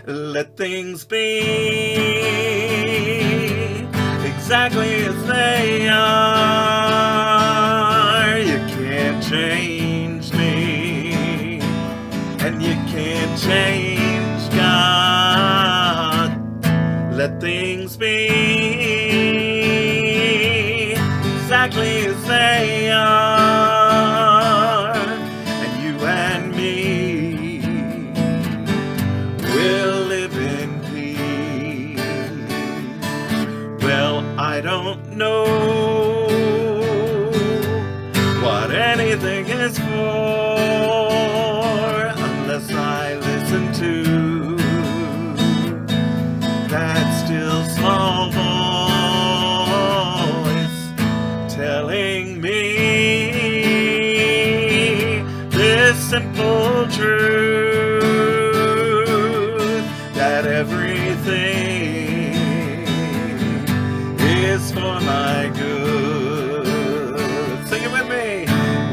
Let things be exactly as they are. You can't change me, and you can't change God. Let things be exactly as they are, and you and me will live in peace. Well, I don't know what anything is for unless I listen to that still small voice telling me this simple truth, that everything is for my good. Sing it with me.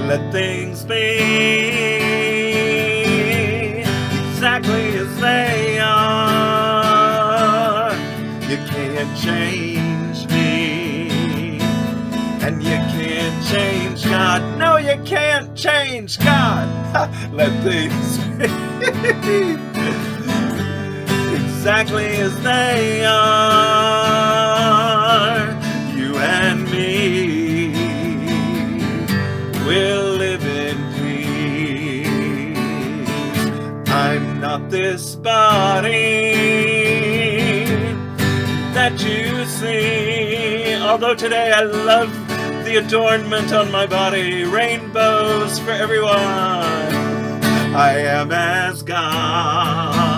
Let things be exactly as they are. You can't change me, and you can't change God. No, you can't change God. Let things be exactly as they are. You and me will live in peace. I'm not this body that you see, although today I love the adornment on my body, rainbows for everyone. I am as God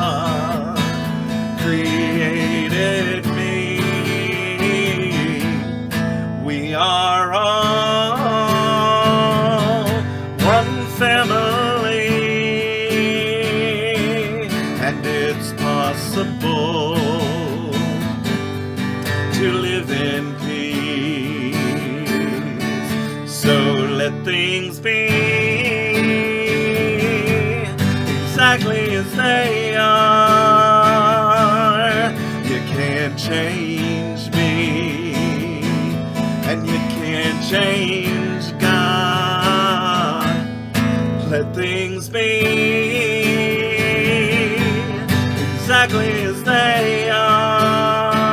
created me. We are all one family, and it's possible to live in peace. So let things be exactly as they are. You can't change me, and you can't change God. Let things be exactly as they are.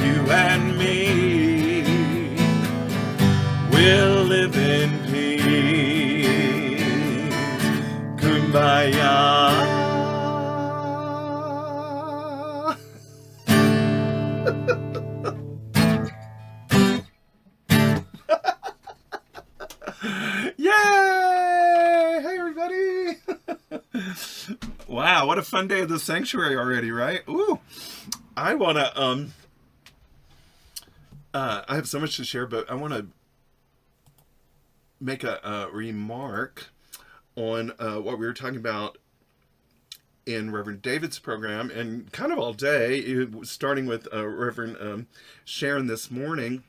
You and me will live in peace. Kumbaya. Yay! Hey, everybody! Wow, what a fun day of the sanctuary already, right? Ooh, I want to, I have so much to share, but I want to make a remark on what we were talking about in Reverend David's program, and kind of all day, starting with Reverend Sharon this morning.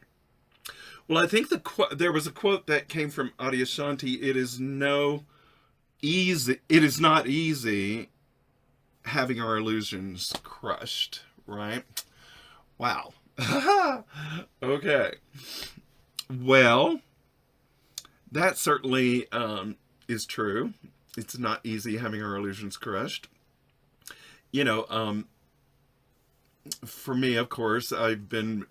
Well, I think there was a quote that came from Adyashanti. It is not easy having our illusions crushed, right? Wow. Okay. Well, that certainly is true. It's not easy having our illusions crushed. You know, for me, of course, I've been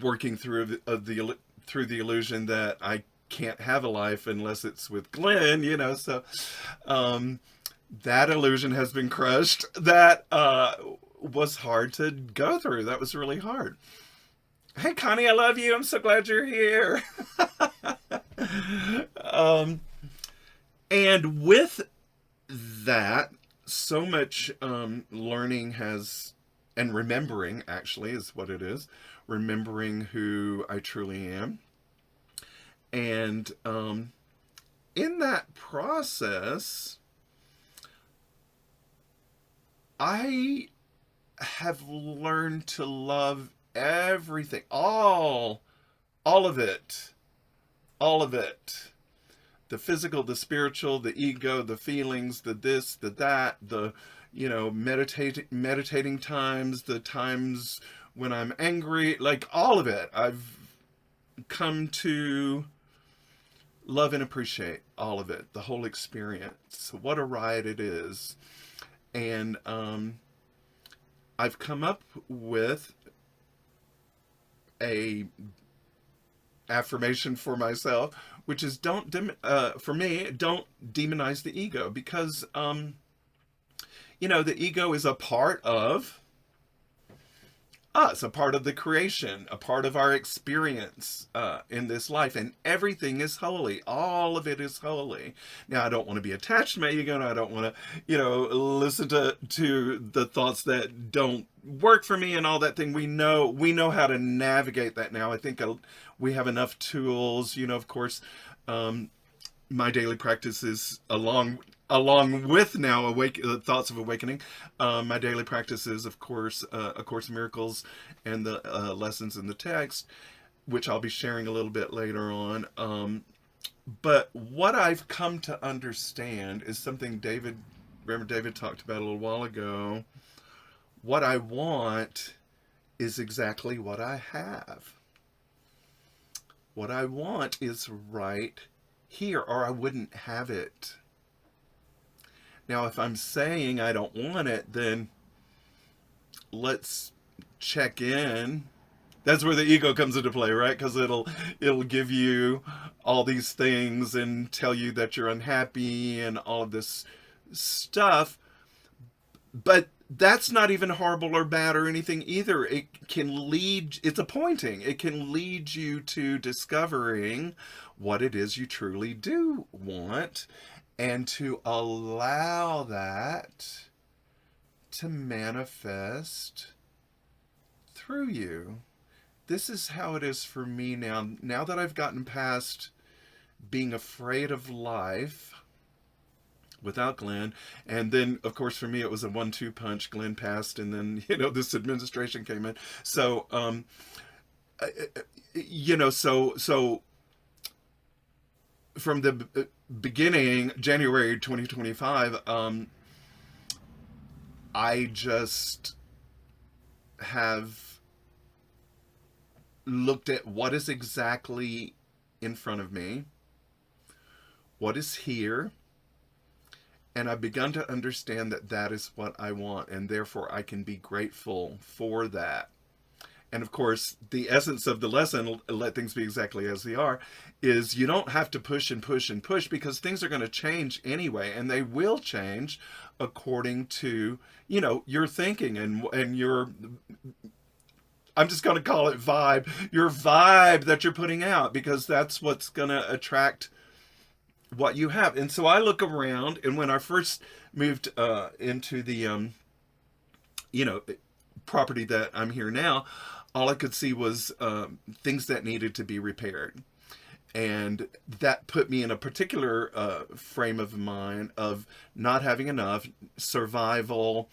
working through the illusion that I can't have a life unless it's with Glen, you know, so that illusion has been crushed. That was hard to go through. That was really hard. Hey, Connie, I love you. I'm so glad you're here. And with that, so much learning and remembering, actually, is what it is. Remembering who I truly am. And in that process, I have learned to love everything, all of it. the physical, the spiritual, the ego, the feelings, the this, the that, the, meditating times, the times when I'm angry, like all of it. I've come to love and appreciate all of it, the whole experience. What a ride it is. And I've come up with a affirmation for myself, which is don't demonize the ego, because the ego is a part of us, a part of the creation, a part of our experience in this life, and everything is holy. All of it is holy. Now, I don't want to be attached to my ego, and I don't want to, listen to the thoughts that don't work for me and all that thing. We know how to navigate that now. I think we have enough tools. Of course, my daily practice is along with now thoughts of awakening. My daily practice is, of course, A Course in Miracles and the lessons in the text, which I'll be sharing a little bit later on. But what I've come to understand is something Reverend David talked about a little while ago. What I want is exactly what I have. What I want is right here, or I wouldn't have it. Now, if I'm saying I don't want it, then let's check in. That's where the ego comes into play, right? Because it'll give you all these things and tell you that you're unhappy and all of this stuff. But that's not even horrible or bad or anything either. It's a pointing. It can lead you to discovering what it is you truly do want, and to allow that to manifest through you. This is how it is for me now. Now that I've gotten past being afraid of life without Glen, and then, of course, for me, it was a 1-2 punch. Glen passed, and then, this administration came in. So, so from the beginning, January 2025, I just have looked at what is exactly in front of me, what is here, and I've begun to understand that that is what I want, and therefore I can be grateful for that. And of course, the essence of the lesson, let things be exactly as they are, is you don't have to push and push and push, because things are going to change anyway, and they will change according to, your thinking and your, I'm just going to call it vibe, your vibe that you're putting out, because that's what's going to attract what you have. And so I look around, and when I first moved into the, property that I'm here now, all I could see was things that needed to be repaired. And that put me in a particular frame of mind of not having enough, survival,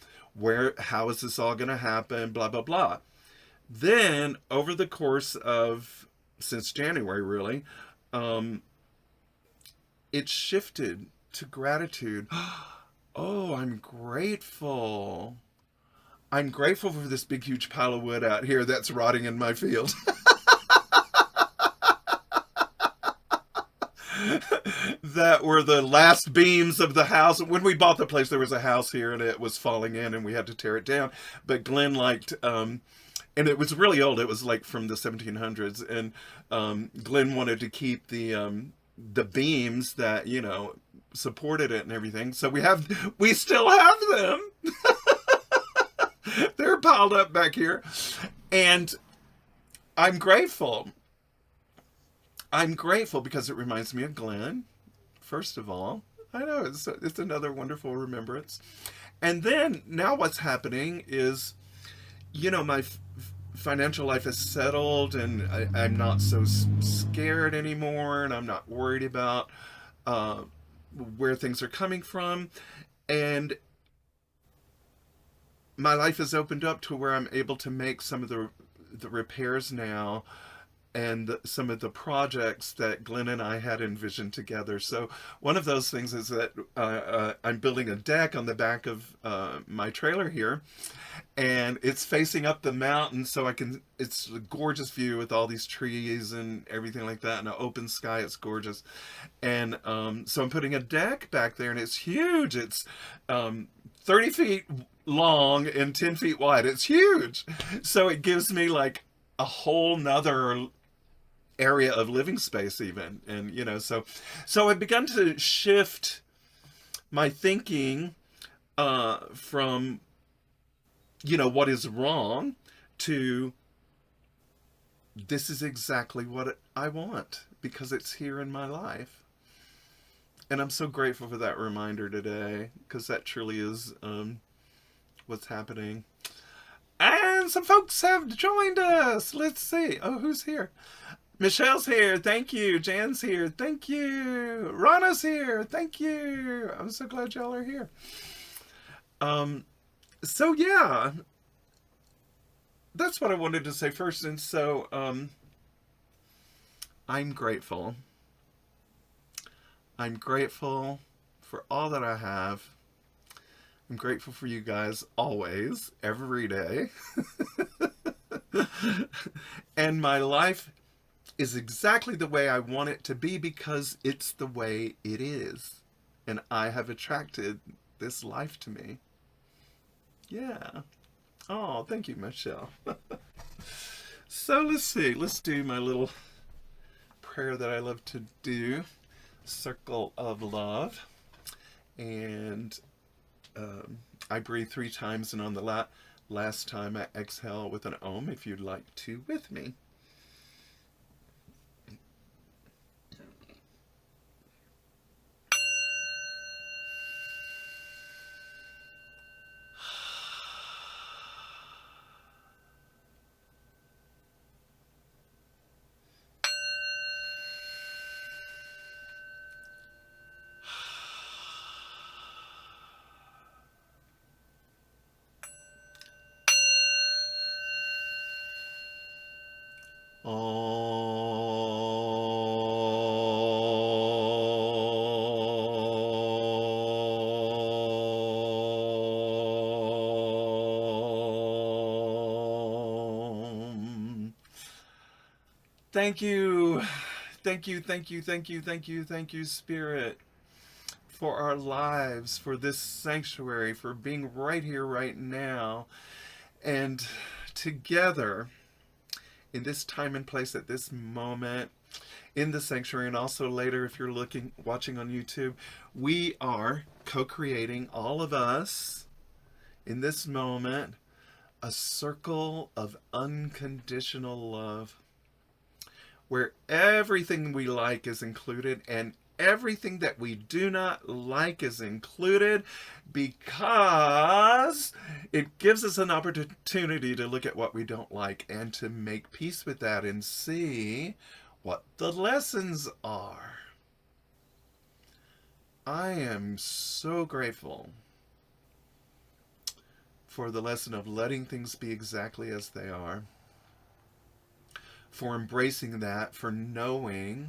how is this all going to happen, blah, blah, blah. Then, over the course of, since January really, it shifted to gratitude. Oh, I'm grateful. I'm grateful for this big, huge pile of wood out here that's rotting in my field. That were the last beams of the house. When we bought the place, there was a house here and it was falling in and we had to tear it down. But Glen liked, and it was really old. It was like from the 1700s. And Glen wanted to keep the beams that, supported it and everything. So we still have them. They're piled up back here. And I'm grateful. I'm grateful because it reminds me of Glen, first of all. I know, it's another wonderful remembrance. And then, now what's happening is, my financial life is settled, and I'm not so scared anymore, and I'm not worried about where things are coming from. And my life is opened up to where I'm able to make some of the repairs now and some of the projects that Glen and I had envisioned together. So one of those things is that I'm building a deck on the back of my trailer here, and it's facing up the mountain, so it's a gorgeous view with all these trees and everything like that, and an open sky. It's gorgeous. And so I'm putting a deck back there, and it's huge. It's 30 feet long and 10 feet wide. It's huge. So it gives me like a whole nother area of living space even. And so I've begun to shift my thinking from what is wrong to this is exactly what I want because it's here in my life. And I'm so grateful for that reminder today, because that truly is what's happening. And some folks have joined us. Let's see. Oh, who's here? Michelle's here. Thank you. Jan's here. Thank you. Rana's here. Thank you. I'm so glad y'all are here. So yeah, that's what I wanted to say first. And so I'm grateful. I'm grateful for all that I have. I'm grateful for you guys always, every day. And my life is exactly the way I want it to be because it's the way it is. And I have attracted this life to me. Yeah. Oh, thank you, Michelle. So let's see. Let's do my little prayer that I love to do. Circle of love. And I breathe 3 times, and on the last time I exhale with an Om, if you'd like to with me. Thank you. Thank you, thank you, thank you, thank you, thank you, Spirit, for our lives, for this sanctuary, for being right here, right now, and together in this time and place at this moment in the sanctuary, and also later if you're watching on YouTube, we are co-creating, all of us in this moment, a circle of unconditional love where everything we like is included and everything that we do not like is included, because it gives us an opportunity to look at what we don't like and to make peace with that and see what the lessons are. I am so grateful for the lesson of letting things be exactly as they are, for embracing that, for knowing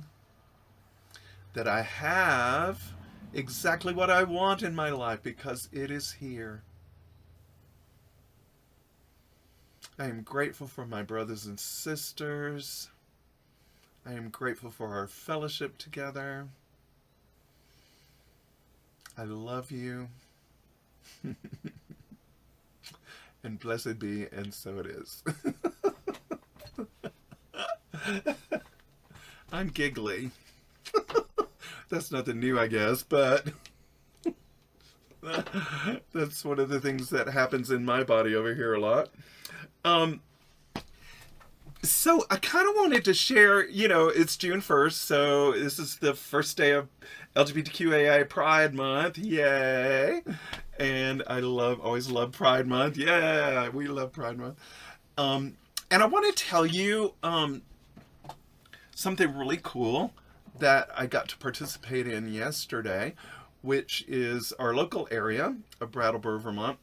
that I have exactly what I want in my life because it is here. I am grateful for my brothers and sisters. I am grateful for our fellowship together. I love you. And blessed be, and so it is. I'm giggly. That's nothing new, I guess, but that's one of the things that happens in my body over here a lot. So I kind of wanted to share, it's June 1st, so this is the first day of LGBTQAI Pride Month. Yay! And I always love Pride Month. Yeah, we love Pride Month. And I want to tell you something really cool that I got to participate in yesterday, which is our local area of Brattleboro, Vermont,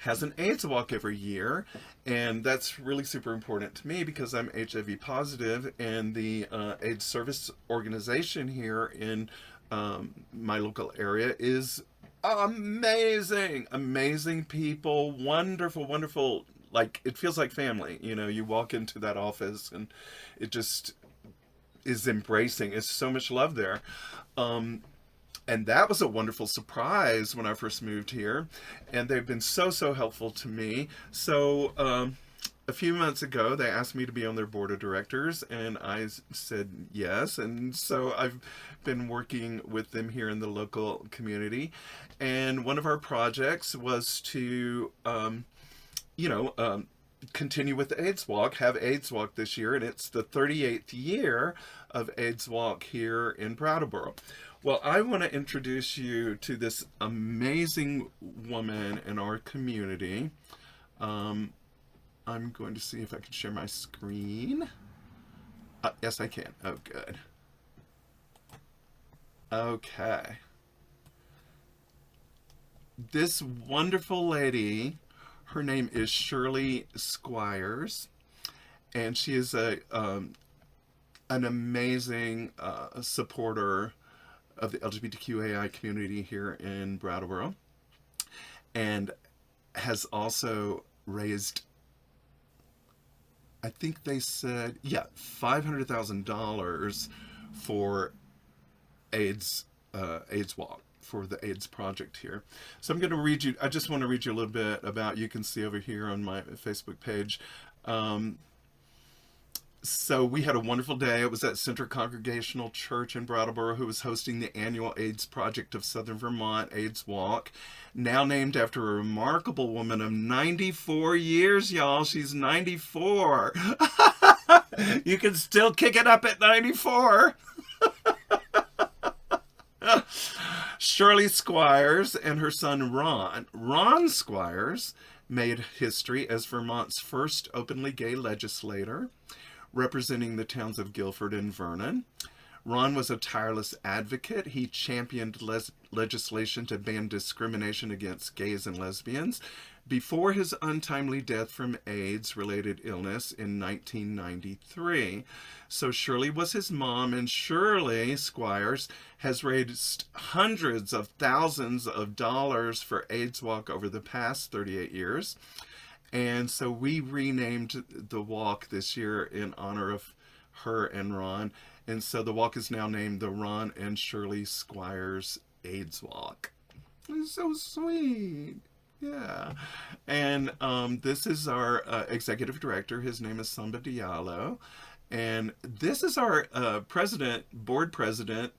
has an AIDS walk every year, and that's really super important to me because I'm HIV positive, and the AIDS service organization here in my local area is amazing, amazing people, wonderful, wonderful. Like, it feels like family. You know, you walk into that office and it just is embracing. It's so much love there. And that was a wonderful surprise when I first moved here. And they've been so, so helpful to me. So a few months ago, they asked me to be on their board of directors, and I said yes. And so I've been working with them here in the local community. And one of our projects was to, continue with the AIDS Walk, have AIDS Walk this year, and it's the 38th year of AIDS Walk here in Brattleboro. Well, I want to introduce you to this amazing woman in our community. I'm going to see if I can share my screen. Yes, I can. Oh, good. Okay. This wonderful lady, her name is Shirley Squires, and she is an amazing supporter of the LGBTQAI community here in Brattleboro, and has also raised, I think they said, $500,000 for AIDS Walk, for the AIDS project here. So I'm going to read you, I just want to read you a little bit about, you can see over here on my Facebook page. So we had a wonderful day. It was at Center Congregational Church in Brattleboro, who was hosting the annual AIDS Project of Southern Vermont AIDS Walk, now named after a remarkable woman of 94 years, y'all. She's 94. You can still kick it up at 94. Shirley Squires and her son Ron Squires, made history as Vermont's first openly gay legislator, representing the towns of Guilford and Vernon. Ron was a tireless advocate. He championed legislation to ban discrimination against gays and lesbians before his untimely death from AIDS-related illness in 1993. So Shirley was his mom, and Shirley Squires has raised hundreds of thousands of dollars for AIDS Walk over the past 38 years. And so we renamed the walk this year in honor of her and Ron. And so the walk is now named the Ron and Shirley Squires AIDS Walk. It's so sweet. Yeah. And this is our executive director. His name is Samba Diallo. And this is our board president.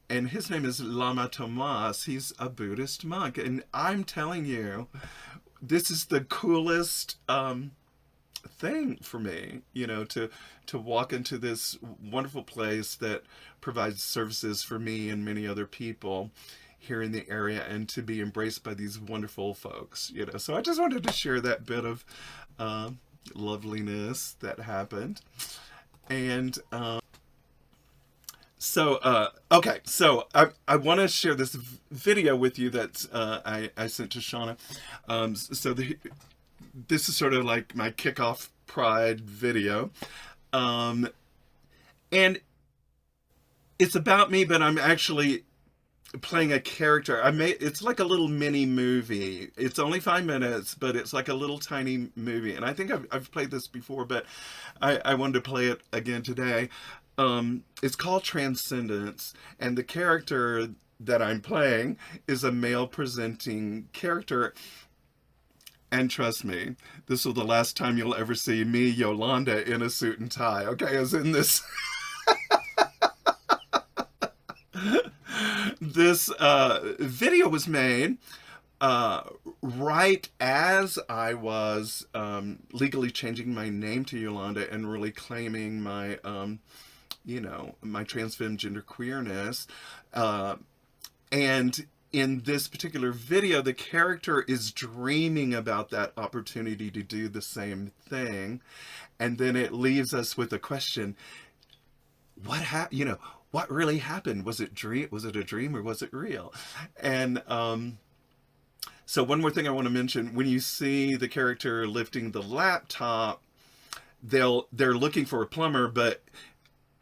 And his name is Lama Tomas. He's a Buddhist monk. And I'm telling you, this is the coolest thing for me, you know, to walk into this wonderful place that provides services for me and many other people here in the area, and to be embraced by these wonderful folks, you know. So I just wanted to share that bit of loveliness that happened. And okay, so I want to share this video with you that I sent to Shauna. This is sort of like my kickoff Pride video. And it's about me, but I'm actually playing a character. It's like a little mini movie. It's only 5 minutes, but it's like a little tiny movie. And I think I've played this before, but I wanted to play it again today. It's called Transcendence, and the character that I'm playing is a male presenting character. And trust me, this is the last time you'll ever see me, Yolanda, in a suit and tie. Okay, as in this. This video was made right as I was legally changing my name to Yolanda and really claiming my, my transfemme gender queerness. And in this particular video, the character is dreaming about that opportunity to do the same thing. And then it leaves us with a question. What happened? What really happened? Was it a dream or was it real? And So one more thing I want to mention, when you see the character lifting the laptop, they're looking for a plumber, but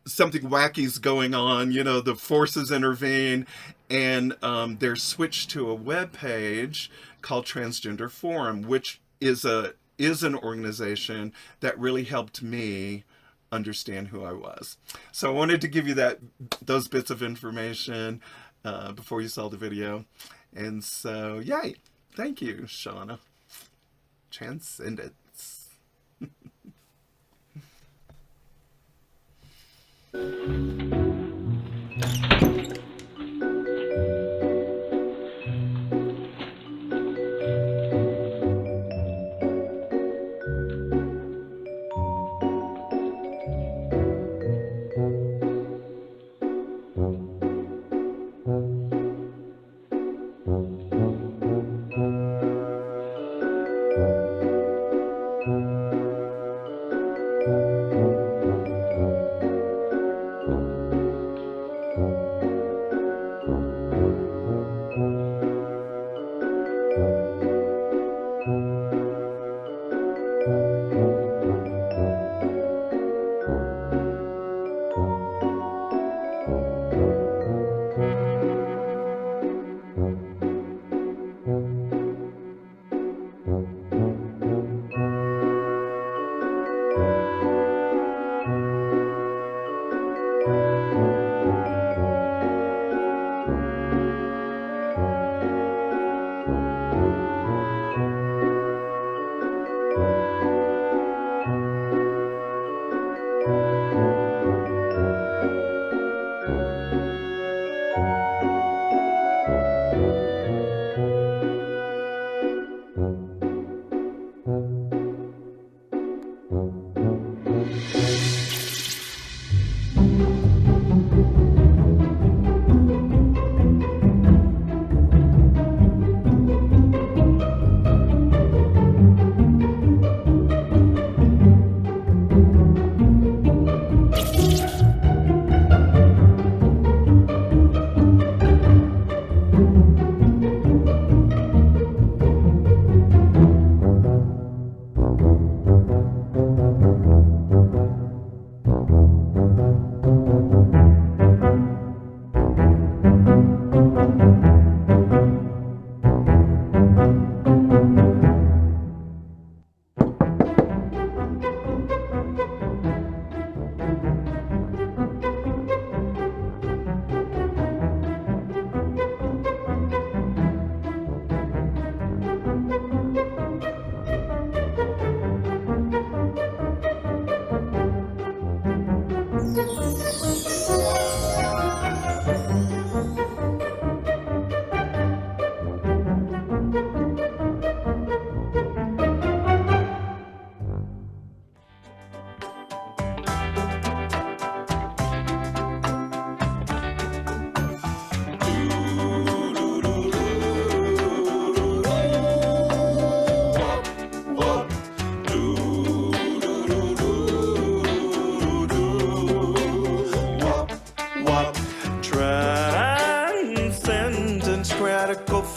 something wacky's going on, you know, the forces intervene, and they're switched to a web page called Transgender Forum, which is an organization that really helped me understand who I was. So I wanted to give you those bits of information before you saw the video. And so, yay. Thank you, Shauna. Transcendence.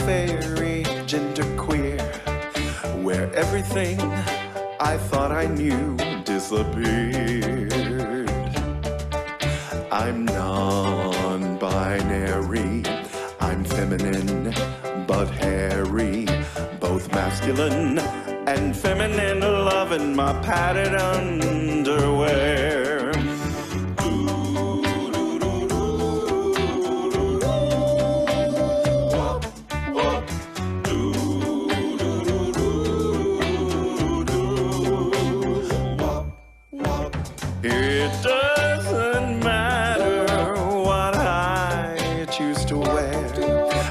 fairy, genderqueer, where everything I thought I knew disappeared. I'm non-binary, I'm feminine but hairy, both masculine and feminine, loving my padded underwear. It doesn't matter what I choose to wear.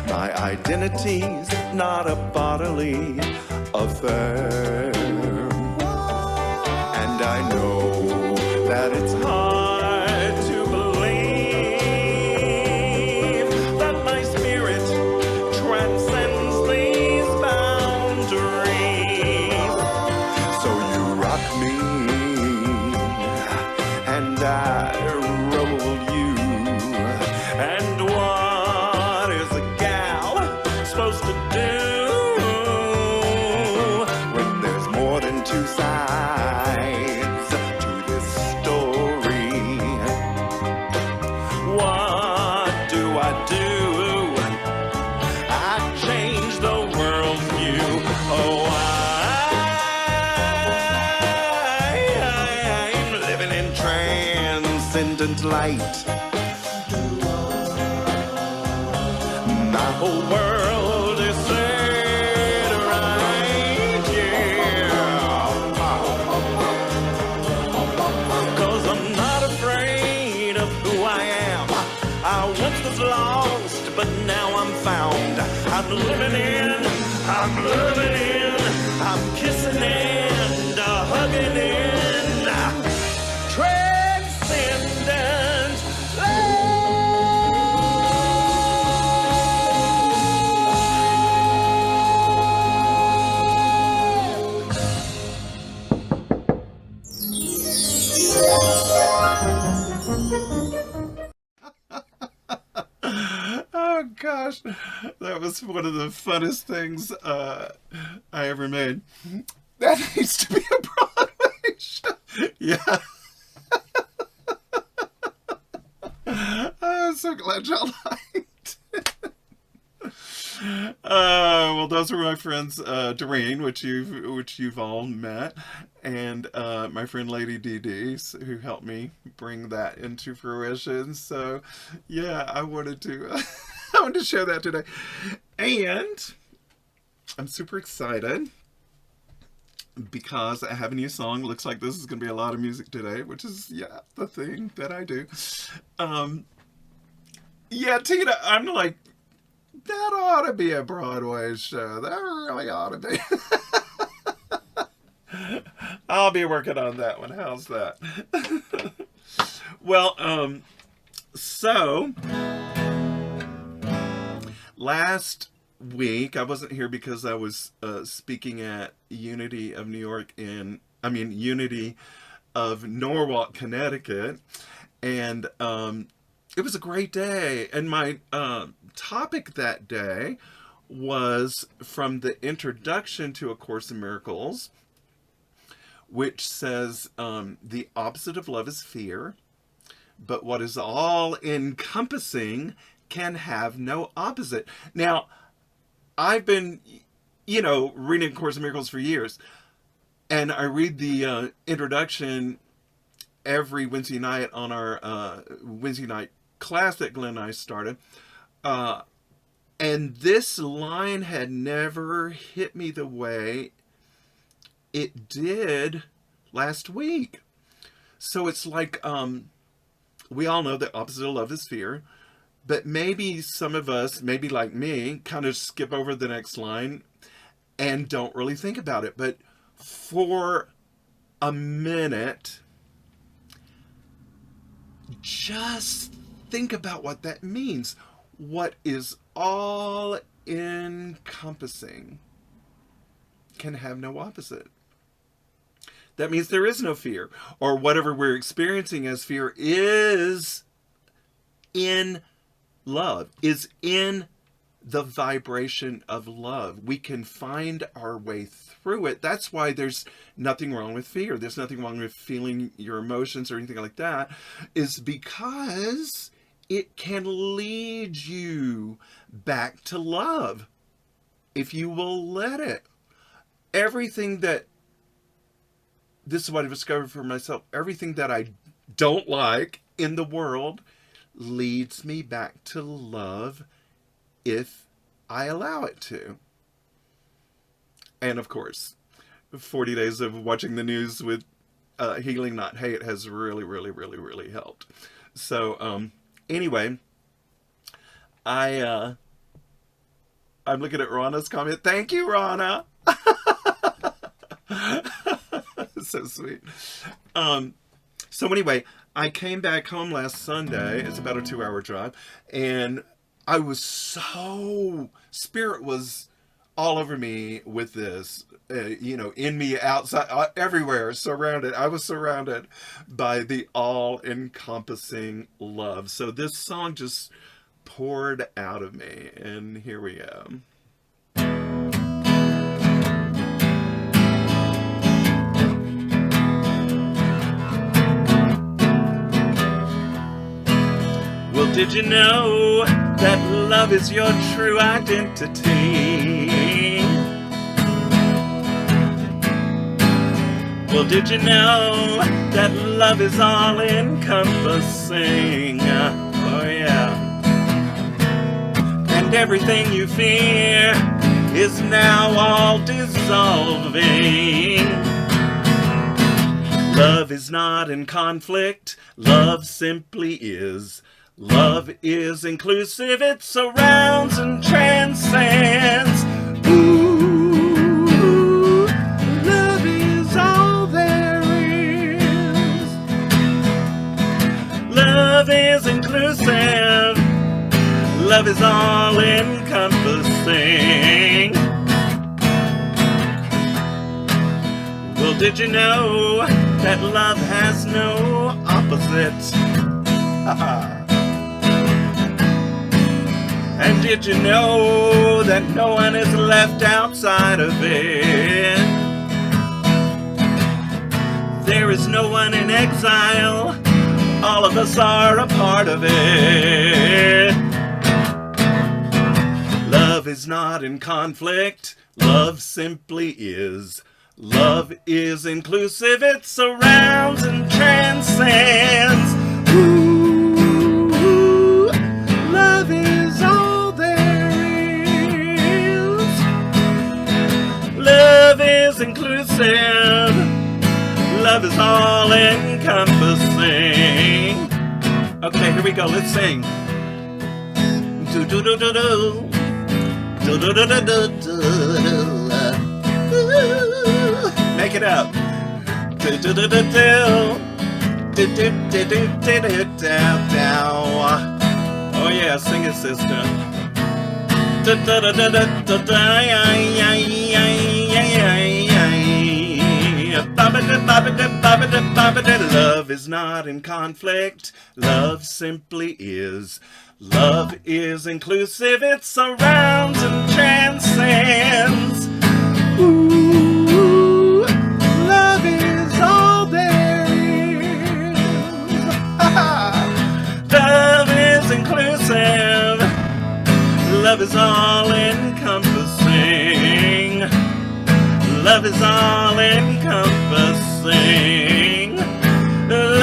My identity's not a bodily affair. And I know that it's hard to believe that my spirit transcends these boundaries. So you rock me and I roll you. And what is a gal supposed to do? its light. My whole world is set right, yeah. 'Cause I'm not afraid of who I am. I once was lost, but now I'm found. I'm living in, I'm loving in, I'm kissing and hugging in. Transcendence. Oh gosh, that was one of the funnest things I ever made. That needs to be a Broadway show. Yeah. I'm so glad y'all liked it. Well, those are my friends, Doreen, which you've all met, and my friend Lady Dee, who helped me bring that into fruition. So, yeah, I wanted to share that today, and I'm super excited because I have a new song. Looks like this is going to be a lot of music today, which is, yeah, the thing that I do. Yeah, Tina, I'm like, that ought to be a Broadway show. That really ought to be. I'll be working on that one. How's that? Well, so last week I wasn't here because I was speaking at Unity of Norwalk, Connecticut, and it was a great day. And my topic that day was from the introduction to A Course in Miracles, which says the opposite of love is fear, but what is all encompassing can have no opposite. Now, I've been, reading A Course in Miracles for years, and I read the introduction every Wednesday night on our Wednesday night class that Glen and I started. And this line had never hit me the way it did last week. So it's like, we all know the opposite of love is fear, but maybe some of us, maybe like me, kind of skip over the next line and don't really think about it. But for a minute, just think about what that means. What is all encompassing can have no opposite. That means there is no fear, or whatever we're experiencing as fear is in love, is in the vibration of love. We can find our way through it. That's why there's nothing wrong with fear. There's nothing wrong with feeling your emotions or anything like that, is because it can lead you back to love if you will let it. This is what I've discovered for myself, everything that I don't like in the world leads me back to love if I allow it to. And of course, 40 days of watching the news with Healing Not Hate has really, really, really, really helped. So, anyway, I'm looking at Rana's comment. Thank you, Rana. So sweet. So anyway, I came back home last Sunday. It's about a 2-hour drive, and I was Spirit was all over me with this, in me, outside, everywhere, surrounded. I was surrounded by the all-encompassing love. So this song just poured out of me, and here we go. Well, did you know that love is your true identity? Well, did you know that love is all encompassing? Oh yeah. And everything you fear is now all dissolving. Love is not in conflict, love simply is. Love is inclusive, it surrounds and transcends. Ooh, love is all there is. Love is inclusive, love is all encompassing. Well, did you know that love has no opposite? And did you know that no one is left outside of it? There is no one in exile, all of us are a part of it. Love is not in conflict, love simply is. Love is inclusive, it surrounds and transcends. Ooh, love is all there is. Love is inclusive, love is all encompassing. Okay, here we go, let's sing. Do do do do do. Do do do do do do. Make it up. Do do do do do. Do do do do do do do. Oh yeah, sing it, sister. Do do do do do do. Love is not in conflict. Love simply is. Love is inclusive. It surrounds and transcends. Ooh, love is all there is. Love is inclusive. Love is all encompassing. Love is all encompassing. Love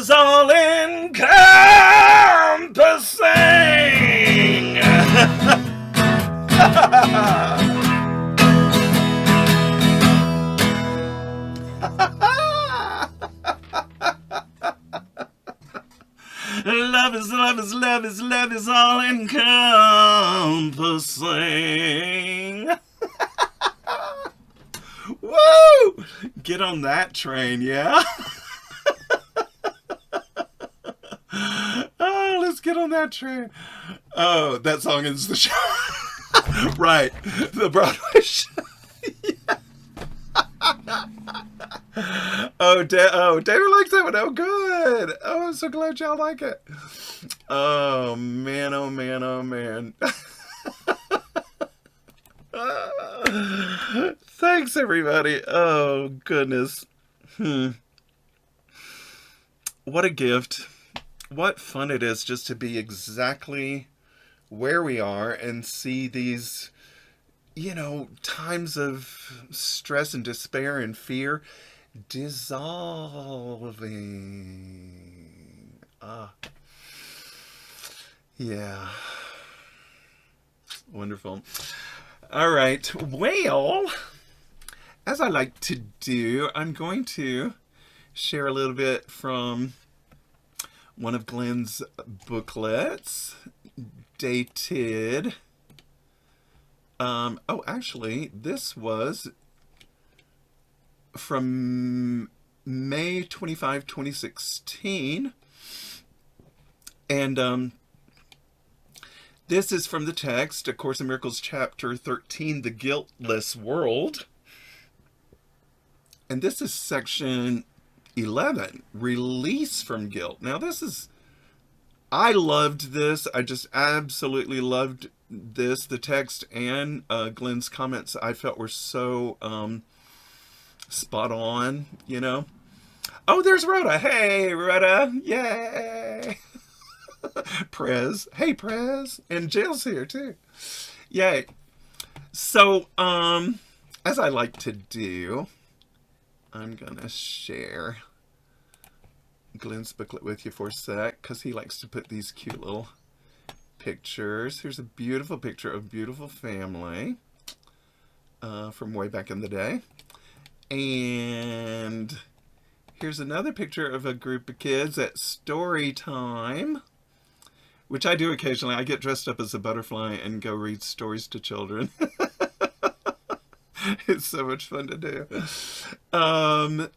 is all encompassing. Love is all encompassing. Woo! Get on that train, yeah? Oh, let's get on that train. Oh, that song is the show. Right, the Broadway show. Yeah. Oh, David likes that one. Oh, good. Oh, I'm so glad y'all like it. Oh, man, oh, man, oh, man. Thanks, everybody. Oh, goodness. What a gift. What fun it is just to be exactly where we are and see these, times of stress and despair and fear dissolving. Yeah. Wonderful. All right. Well, as I like to do, I'm going to share a little bit from one of Glen's booklets, dated. Actually, this was from May 25, 2016. And this is from the text, A Course in Miracles, Chapter 13, The Guiltless World. And this is section 11, Release from Guilt. Now, I loved this. I just absolutely loved this. The text and Glen's comments I felt were so spot on, Oh, there's Rhoda. Hey, Rhoda. Yay. Prez. Hey, Prez. And Jill's here, too. Yay. So, as I like to do, I'm going to share Glen's booklet with you for a sec, because he likes to put these cute little pictures. Here's a beautiful picture of a beautiful family from way back in the day. And here's another picture of a group of kids at story time, which I do occasionally. I get dressed up as a butterfly and go read stories to children. It's so much fun to do. Oh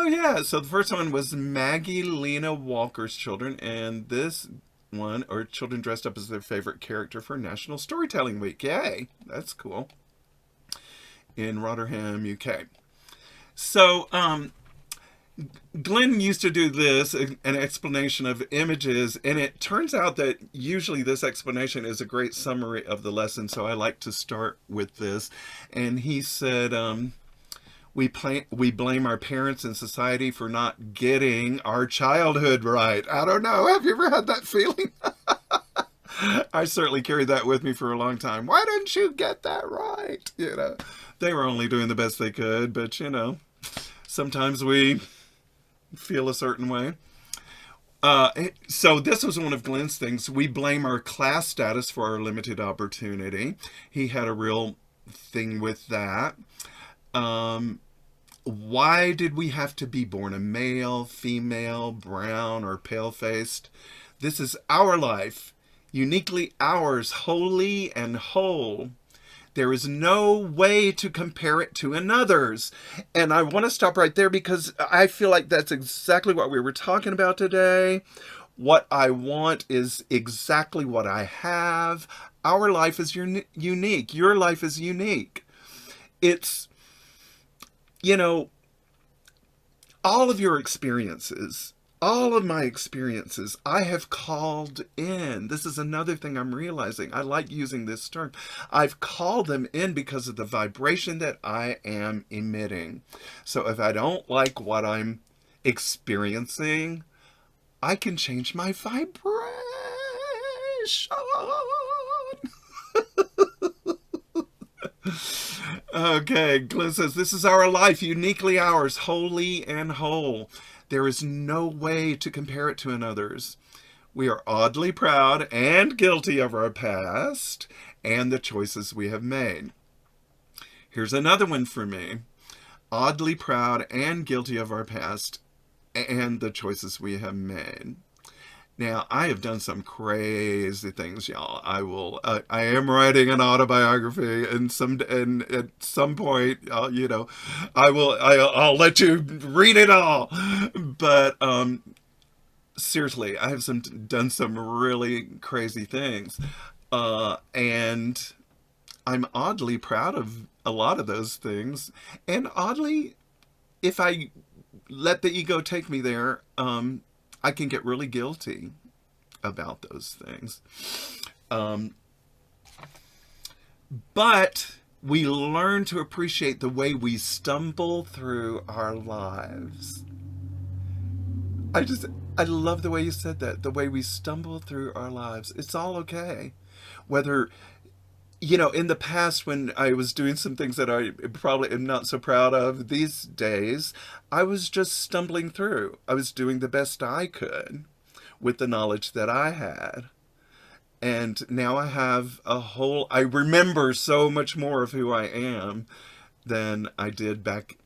yeah, so the first one was Maggie Lena Walker's children, and this one, or children dressed up as their favorite character for National Storytelling Week. Yay, that's cool. In Rotherham, UK. So, Glen used to do this, an explanation of images, and it turns out that usually this explanation is a great summary of the lesson, so I like to start with this. And he said, we blame our parents and society for not getting our childhood right. I don't know, have you ever had that feeling? I certainly carried that with me for a long time. Why didn't you get that right? You know, they were only doing the best they could, but you know, sometimes we feel a certain way. So this was one of Glen's things. We blame our class status for our limited opportunity. He had a real thing with that. Why did we have to be born a male, female, brown, or pale-faced? This is our life, uniquely ours, holy and whole. There is no way to compare it to another's. And I want to stop right there because I feel like that's exactly what we were talking about today. What I want is exactly what I have. Our life is unique. Your life is unique. It's, you know, all of your experiences, all of my experiences, I have called in. This is another thing I'm realizing. I like using this term. I've called them in because of the vibration that I am emitting. So if I don't like what I'm experiencing, I can change my vibration. Okay, Glen says, this is our life, uniquely ours, holy and whole. There is no way to compare it to another's. We are oddly proud and guilty of our past and the choices we have made. Here's another one for me. Oddly proud and guilty of our past and the choices we have made. Now, I have done some crazy things, y'all. I am writing an autobiography, and at some point, you know, I'll let you read it all. But seriously, I have done some really crazy things, and I'm oddly proud of a lot of those things. And oddly, if I let the ego take me there, I can get really guilty about those things. But we learn to appreciate the way we stumble through our lives. I love the way you said that, the way we stumble through our lives. It's all okay. Whether, you know, in the past when I was doing some things that I probably am not so proud of these days, I was just stumbling through. I was doing the best I could with the knowledge that I had. And now I have I remember so much more of who I am than I did back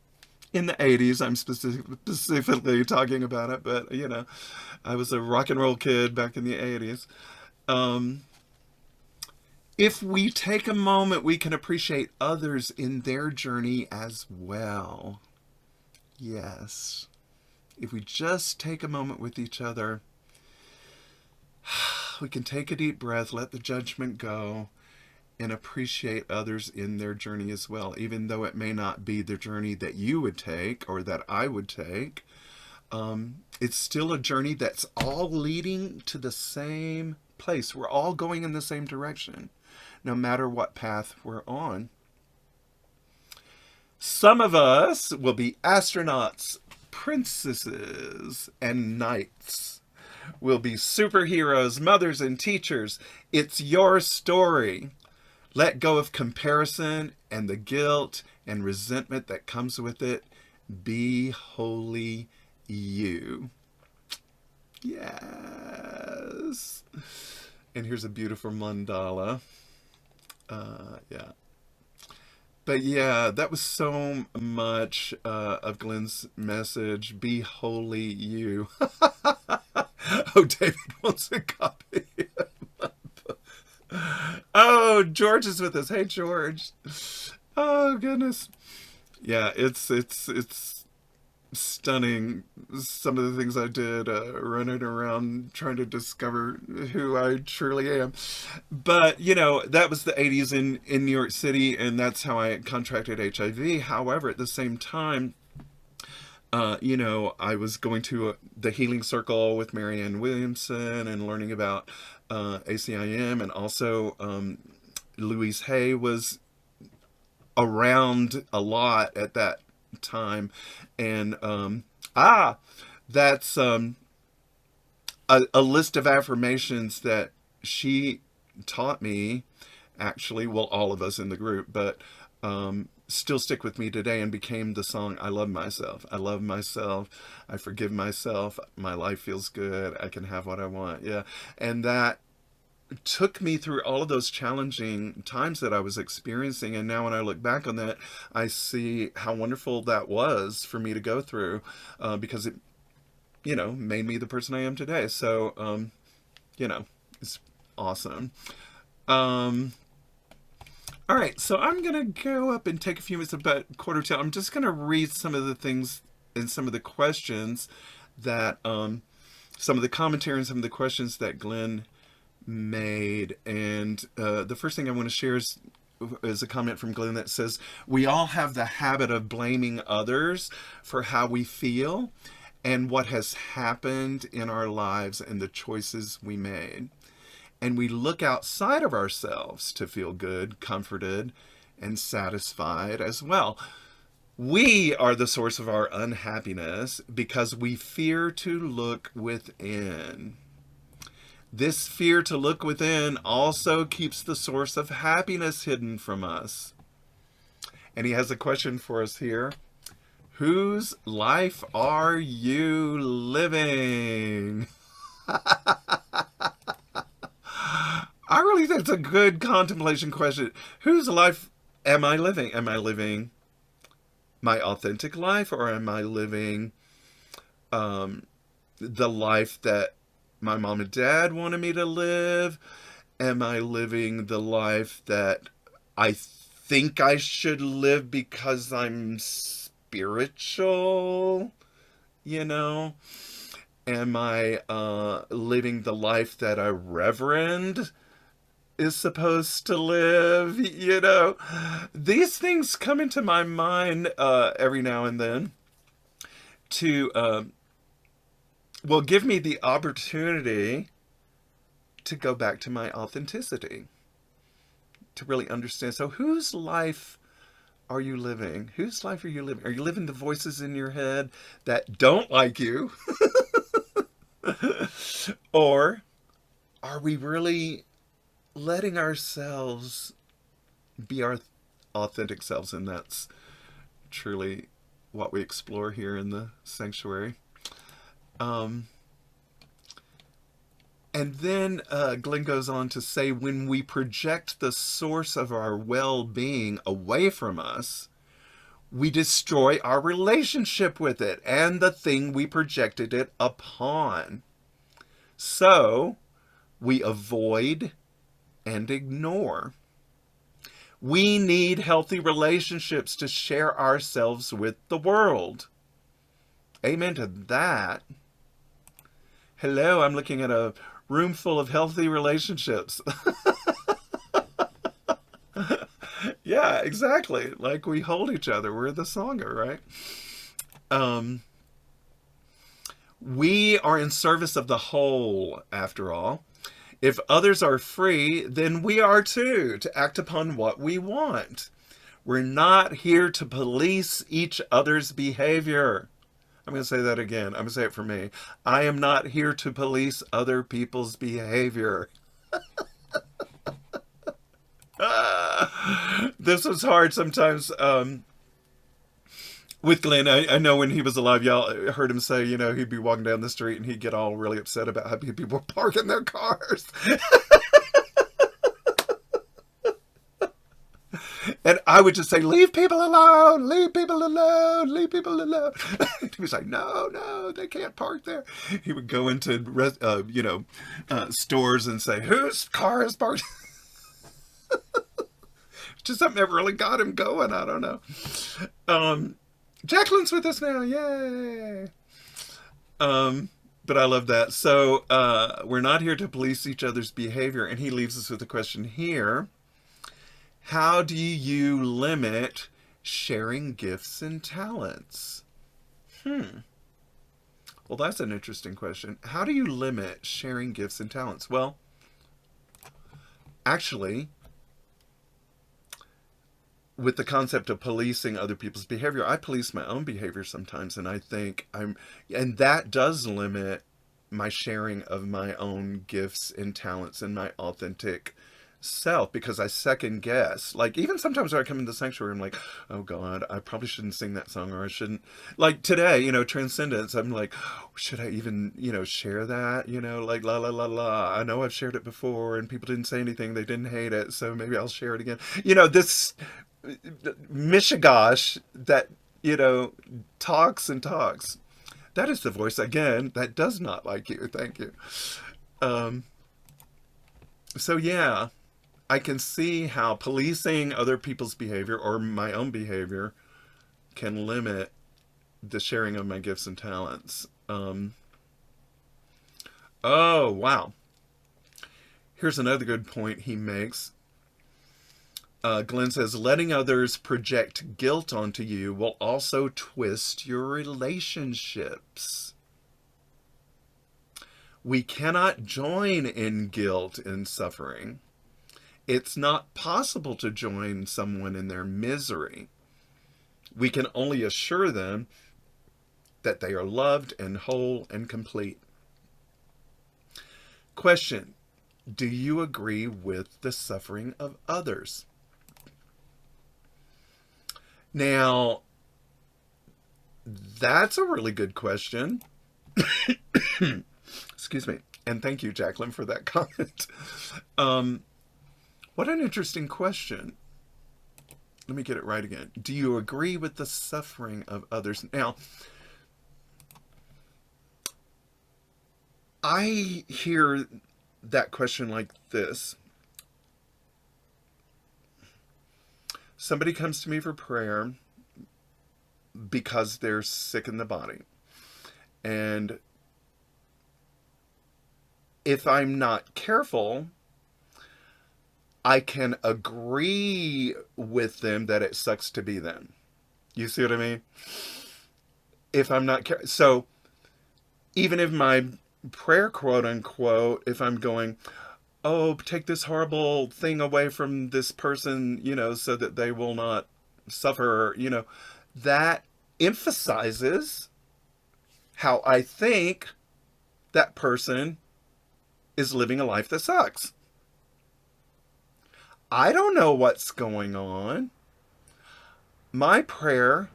in the 80s. I'm specifically talking about it, but, you know, I was a rock and roll kid back in the 80s. If we take a moment, we can appreciate others in their journey as well. Yes. If we just take a moment with each other, we can take a deep breath, let the judgment go, and appreciate others in their journey as well, even though it may not be the journey that you would take or that I would take. It's still a journey that's all leading to the same place. We're all going in the same direction, no matter what path we're on. Some of us will be astronauts, princesses, and knights. We'll be superheroes, mothers, and teachers. It's your story. Let go of comparison and the guilt and resentment that comes with it. Be wholly you. Yes. And here's a beautiful mandala. Yeah. But yeah, that was so much of Glen's message. Be wholly you. Oh, David wants a copy. Oh, George is with us. Hey, George. Oh, goodness. Yeah, it's stunning, some of the things I did, running around trying to discover who I truly am. But, you know, that was the 80s in New York City, and that's how I contracted HIV. However, at the same time, you know, I was going to the Healing Circle with Marianne Williamson and learning about ACIM, and also Louise Hay was around a lot at that time. And that's a list of affirmations that she taught me, actually, well, all of us in the group, but still stick with me today, and became the song I Love Myself. I love myself. I forgive myself. My life feels good. I can have what I want. Yeah. And that took me through all of those challenging times that I was experiencing. And now when I look back on that, I see how wonderful that was for me to go through, because it, you know, made me the person I am today. So, you know, it's awesome. All right, so I'm going to go up and take a few minutes, about 1:45. I'm just going to read some of the things and some of the questions that, some of the commentary and some of the questions that Glen made. And the first thing I want to share is a comment from Glen that says, we all have the habit of blaming others for how we feel and what has happened in our lives and the choices we made. And we look outside of ourselves to feel good, comforted, and satisfied as well. We are the source of our unhappiness because we fear to look within. This fear to look within also keeps the source of happiness hidden from us. And he has a question for us here. Whose life are you living? I really think it's a good contemplation question. Whose life am I living? Am I living my authentic life, or am I living the life that my mom and dad wanted me to live? Am I living the life that I think I should live because I'm spiritual? You know? Am I living the life that a reverend is supposed to live? You know? These things come into my mind every now and then to will give me the opportunity to go back to my authenticity, to really understand. So whose life are you living? Whose life are you living? Are you living the voices in your head that don't like you? Or are we really letting ourselves be our authentic selves? And that's truly what we explore here in the sanctuary. And then Glen goes on to say, when we project the source of our well-being away from us, we destroy our relationship with it and the thing we projected it upon. So we avoid and ignore. We need healthy relationships to share ourselves with the world. Amen to that. Hello, I'm looking at a room full of healthy relationships. Yeah, exactly. Like we hold each other. We're the Sangha, right? We are in service of the whole, after all. If others are free, then we are too, to act upon what we want. We're not here to police each other's behavior. I'm going to say that again. I'm going to say it for me. I am not here to police other people's behavior. This was hard sometimes. With Glen, I know when he was alive, y'all heard him say, he'd be walking down the street and he'd get all really upset about how people were parking their cars. And I would just say, leave people alone, leave people alone, leave people alone. He was like, no, they can't park there. He would go into, stores and say, whose car is parked? Just something that really got him going. I don't know. Jacqueline's with us now. Yay. But I love that. So we're not here to police each other's behavior. And he leaves us with a question here. How do you limit sharing gifts and talents? Well, that's an interesting question. How do you limit sharing gifts and talents? Well, actually, with the concept of policing other people's behavior, I police my own behavior sometimes, and I think and that does limit my sharing of my own gifts and talents and my authentic self, because I second guess. Like, even sometimes when I come in the sanctuary, I'm like, oh God, I probably shouldn't sing that song, or I shouldn't. Like today, Transcendence, I'm like, should I even, share that? Like, la la la la. I know I've shared it before and people didn't say anything, they didn't hate it, so maybe I'll share it again. This mishigosh that, talks and talks. That is the voice, again, that does not like you. Thank you. So yeah, I can see how policing other people's behavior or my own behavior can limit the sharing of my gifts and talents. Oh, wow. Here's another good point he makes. Glen says, letting others project guilt onto you will also twist your relationships. We cannot join in guilt and suffering. It's not possible to join someone in their misery. We can only assure them that they are loved and whole and complete. Question: do you agree with the suffering of others? Now, that's a really good question. Excuse me. And thank you, Jacqueline, for that comment. What an interesting question. Let me get it right again. Do you agree with the suffering of others? Now, I hear that question like this. Somebody comes to me for prayer because they're sick in the body. And if I'm not careful, I can agree with them that it sucks to be them. You see what I mean? If I'm not careful. So even if my prayer, quote unquote, if I'm going, oh, take this horrible thing away from this person, so that they will not suffer, that emphasizes how I think that person is living a life that sucks. I don't know what's going on. My prayer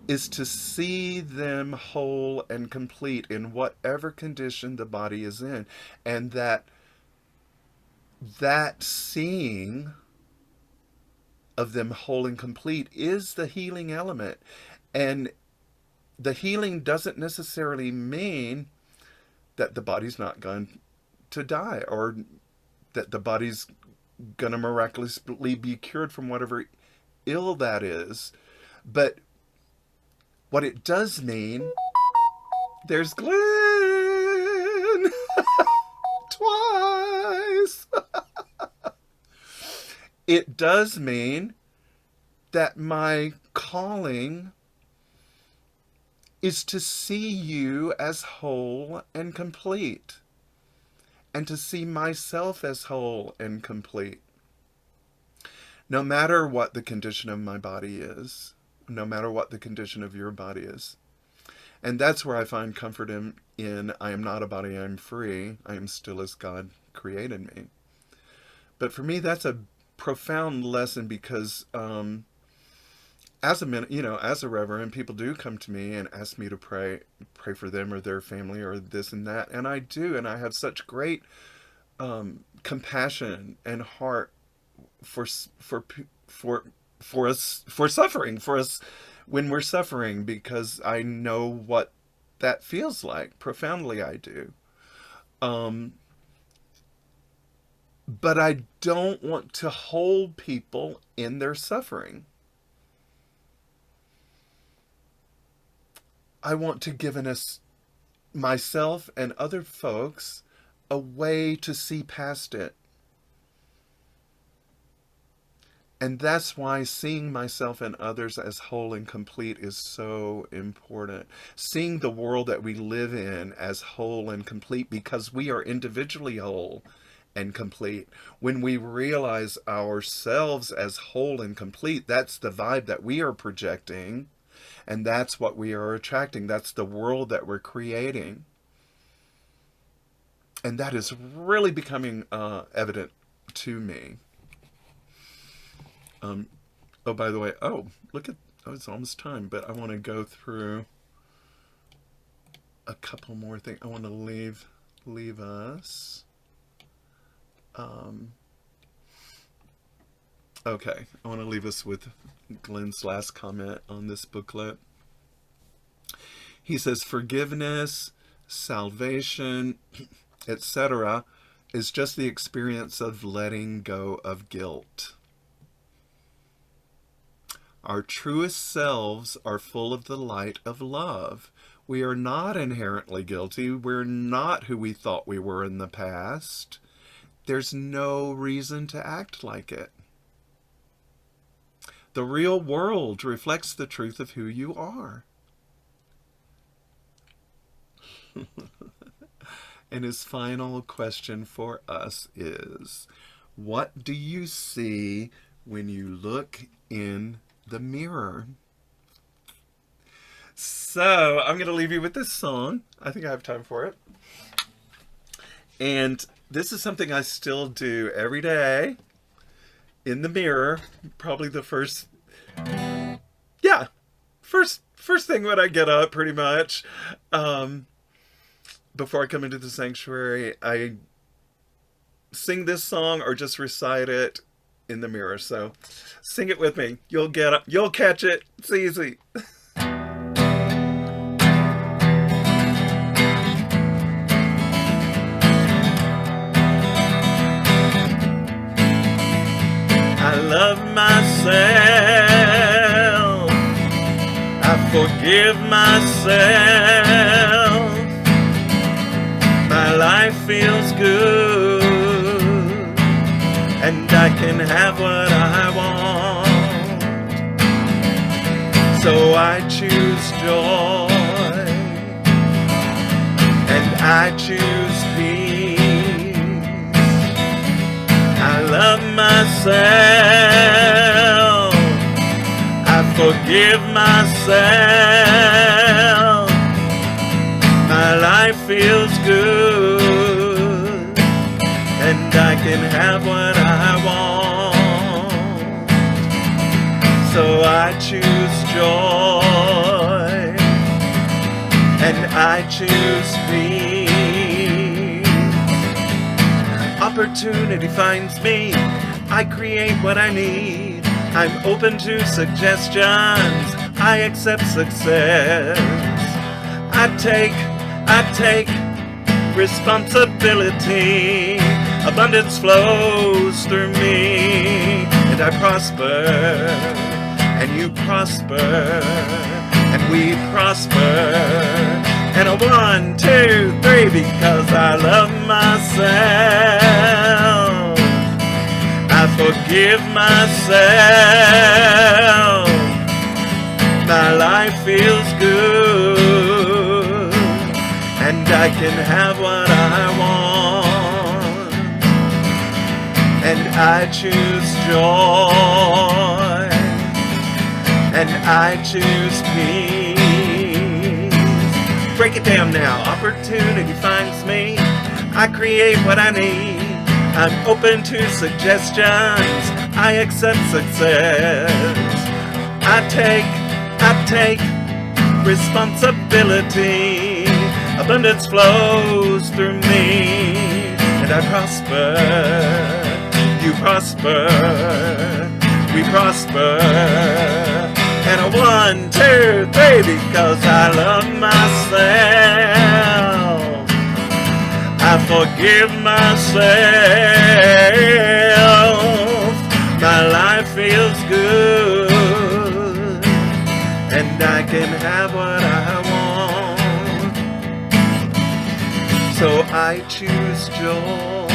is to see them whole and complete in whatever condition the body is in. And that seeing of them whole and complete is the healing element. And the healing doesn't necessarily mean that the body's not going to die, or that the body's going to miraculously be cured from whatever ill that is. But what it does mean, there's Glen twice. It does mean that my calling is to see you as whole and complete, and to see myself as whole and complete. No matter what the condition of my body is, no matter what the condition of your body is. And that's where I find comfort in I am not a body, I am free. I am still as God created me. But for me, that's a profound lesson because as a reverend, people do come to me and ask me to pray for them or their family or this and that, and I do, and I have such great compassion and heart for suffering, for us when we're suffering, because I know what that feels like. Profoundly, I do. But I don't want to hold people in their suffering. I want to give myself and other folks a way to see past it. And that's why seeing myself and others as whole and complete is so important. Seeing the world that we live in as whole and complete, because we are individually whole and complete. When we realize ourselves as whole and complete, that's the vibe that we are projecting, and that's what we are attracting. That's the world that we're creating. And that is really becoming evident to me. Oh, by the way, it's almost time, but I want to go through a couple more things. I want to leave us. Okay, I want to leave us with Glen's last comment on this booklet. He says, forgiveness, salvation, etc., is just the experience of letting go of guilt. Our truest selves are full of the light of love. We are not inherently guilty. We're not who we thought we were in the past. There's no reason to act like it. The real world reflects the truth of who you are. And his final question for us is, what do you see when you look in the mirror? So I'm going to leave you with this song. I think I have time for it. And this is something I still do every day in the mirror. Probably the first thing when I get up, pretty much. Before I come into the sanctuary, I sing this song or just recite it in the mirror. So sing it with me. You'll get up. You'll catch it. It's easy. I love myself. I forgive myself. My life feels good, and I can have what I want. So I choose joy, and I choose peace. I love myself. I forgive myself. My life feels good, and I can have what I want. So I choose joy, and I choose peace. Opportunity finds me. I create what I need. I'm open to suggestions. I accept success. I take responsibility. Abundance flows through me, and I prosper, and you prosper, and we prosper. And a 1, 2, 3, because I love myself. I forgive myself. My life feels good, and I can have what I want. And I choose joy, and I choose peace. Break it down now. Opportunity finds me. I create what I need. I'm open to suggestions. I accept success. I take responsibility. Abundance flows through me, and I prosper. You prosper. We prosper. And a 1, 2, 3, because I love myself. I forgive myself. My life feels good, and I can have what I want. So I choose joy,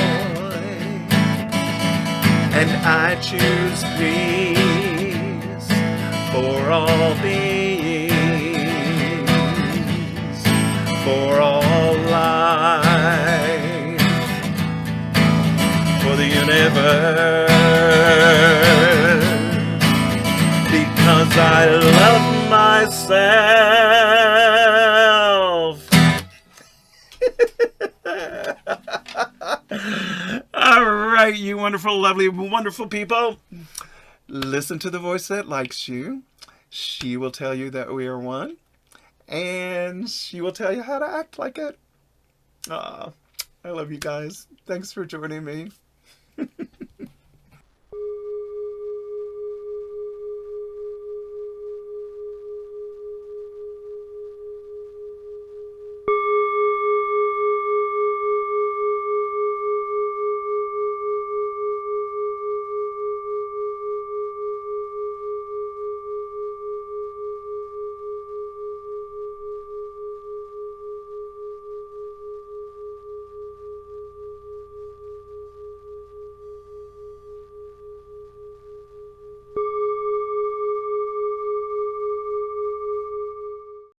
and I choose peace for all beings, for all life, for the universe, because I love myself. All right, you wonderful, lovely, wonderful people. Listen to the voice that likes you. She will tell you that we are one, and she will tell you how to act like it. I love you guys. Thanks for joining me.